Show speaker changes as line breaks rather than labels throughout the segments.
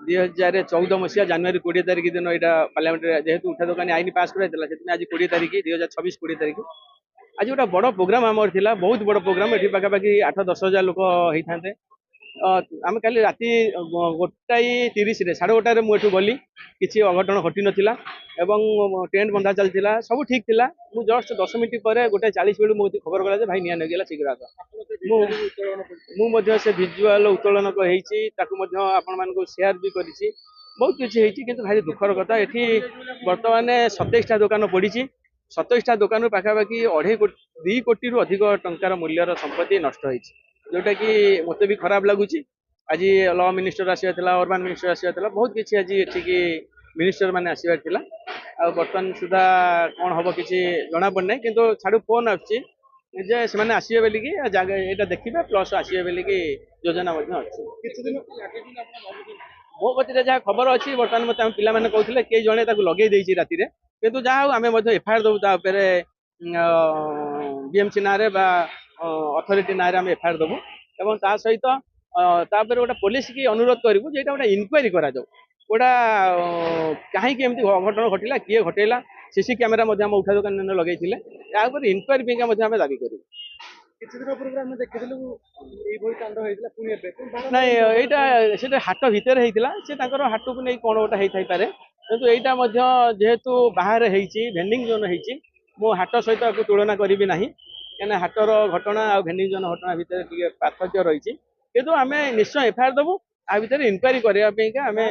2014 ଜାନୁଆରୀ 20 ତାରିଖ ଦିନ ଏଇଟା ପାର୍ଲାମେଣ୍ଟରେ ଯେହେତୁ ଉଠା ଦୋକାନୀ ଆଇନ ପାସ୍ କରାଯାଇଥିଲା ସେଥିପାଇଁ ଆଜି 20 ତାରିଖ 2026 20 ତାରିଖ ଆଜି ଗୋଟେ ବଡ଼ ପ୍ରୋଗ୍ରାମ ଆମର ଥିଲା ବହୁତ ବଡ଼ ପ୍ରୋଗ୍ରାମ ଏଠି ପାଖାପାଖି 8-10 ହଜାର ଲୋକ ହେଇଥାନ୍ତେ। ଆମେ କାଲି ରାତି 1:30 ସାଢ଼େ 1ଟାରେ ମୁଁ ଏଠୁ ଗଲି କିଛି ଅଘଟଣ ଘଟି ନଥିଲା ଏବଂ ଟେଣ୍ଟ ବନ୍ଧା ଚାଲିଥିଲା ସବୁ ଠିକ୍ ଥିଲା। ମୁଁ ଜଷ୍ଟ 10 ମିନିଟ୍ ପରେ 1:40 ବେଳୁ ମୋତେ ଖବର କଲା ଯେ ଭାଇ ନିଆଁ ନେଇଗଲା ଶୀଘ୍ର ଆସ। ମୁଁ ମଧ୍ୟ ସେ ଭିଜୁଆଲ ଉତ୍ତୋଳନ ହେଇଛି ତାକୁ ମଧ୍ୟ ଆପଣମାନଙ୍କୁ ସେୟାର ବି କରିଛି ବହୁତ କିଛି ହେଇଛି କିନ୍ତୁ ଭାରି ଦୁଃଖର କଥା ଏଠି ବର୍ତ୍ତମାନ 27ଟା ଦୋକାନ ପଡ଼ିଛି 27ଟା ଦୋକାନରୁ ପାଖାପାଖି 2 କୋଟିରୁ ଅଧିକ ଟଙ୍କାର ମୂଲ୍ୟର ସମ୍ପତ୍ତି ନଷ୍ଟ ହେଇଛି ଯୋଉଟା କି ମୋତେ ବି ଖରାପ ଲାଗୁଛି। ଆଜି ଲ ମିନିଷ୍ଟର ଆସିବାର ଥିଲା ଅର୍ବାନ ମିନିଷ୍ଟର ଆସିବାର ଥିଲା ବହୁତ କିଛି ଆଜି ଏଠିକି ମିନିଷ୍ଟର ମାନେ ଆସିବାର ଥିଲା ଆଉ ବର୍ତ୍ତମାନ ସୁଦ୍ଧା କ'ଣ ହବ କିଛି ଜଣାପଡ଼ିନାହିଁ କିନ୍ତୁ ଛାଡ଼ୁ ଫୋନ୍ ଆସୁଛି ଯେ ସେମାନେ ଆସିବେ ବୋଲିକି ଜାଗା ଏଇଟା ଦେଖିବେ ପ୍ଲସ୍ ଆସିବେ ବୋଲିକି ଯୋଜନା ମଧ୍ୟ ଅଛି। ମୋ କତିରେ ଯାହା ଖବର ଅଛି ବର୍ତ୍ତମାନ ମୋତେ ଆମ ପିଲାମାନେ କହୁଥିଲେ କେହି ଜଣେ ତାକୁ ଲଗେଇ ଦେଇଛି ରାତିରେ କିନ୍ତୁ ଯାହା ହଉ ଆମେ ମଧ୍ୟ ଏଫଆଇଆର ଦେବୁ ତା ଉପରେ ବିଏମସି ନାଁରେ ବା ଅଥରିଟି ନାଁରେ ଆମେ ଏଫଆଇଆର ଦେବୁ ଏବଂ ତା ସହିତ ତାପରେ ଗୋଟେ ପୋଲିସ କି ଅନୁରୋଧ କରିବୁ ଯେ ଏଇଟା ଗୋଟେ ଇନକ୍ୱାରି କରାଯାଉ ଗୋଟା କାହିଁକି ଏମିତି ଅଘଟଣ ଘଟିଲା କିଏ ଘଟେଇଲା ସିସି କ୍ୟାମେରା ମଧ୍ୟ ଆମ ଉଠା ଦୋକାନ ଲଗେଇଥିଲେ ୟା ଉପରେ ଇନକ୍ୱାରି ପାଇଁକା ମଧ୍ୟ ଆମେ ଦାବି କରିବୁ।
କିଛି ଦିନ ପୂର୍ବରୁ ଆମେ ଦେଖିଥିଲୁ ଏଇଭଳି କାଣ୍ଡ ହେଇଥିଲା ପୁଣି ଏବେ
ନାଇଁ ଏଇଟା ସେଟା ହାଟ ଭିତରେ ହେଇଥିଲା ସେ ତାଙ୍କର ହାଟକୁ ନେଇ କ'ଣ ଗୋଟେ ହେଇଥାଇପାରେ କିନ୍ତୁ ଏଇଟା ମଧ୍ୟ ଯେହେତୁ ବାହାରେ ହେଇଛି ଭେଣ୍ଡିଂ ଜୋନ୍ ହେଇଛି ମୁଁ ହାଟ ସହିତ ଆକୁ ତୁଳନା କରିବି ନାହିଁ କାହିଁକିନା ହାଟର ଘଟଣା ଆଉ ଭେଣ୍ଡିଂ ଜୋନ୍ ଘଟଣା ଭିତରେ ଟିକେ ପାର୍ଥକ୍ୟ ରହିଛି କିନ୍ତୁ ଆମେ ନିଶ୍ଚୟ ଏଫଆଇଆର ଦେବୁ ଆ ଭିତରେ ଇନକ୍ୱାରି କରିବା ପାଇଁକା ଆମେ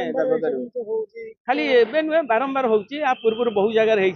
ଖାଲି ଏବେ ନୁହେଁ ବାରମ୍ବାର ହଉଛି ଆ ପୂର୍ବରୁ ବହୁ ଜାଗାରେ ହେଇଛି।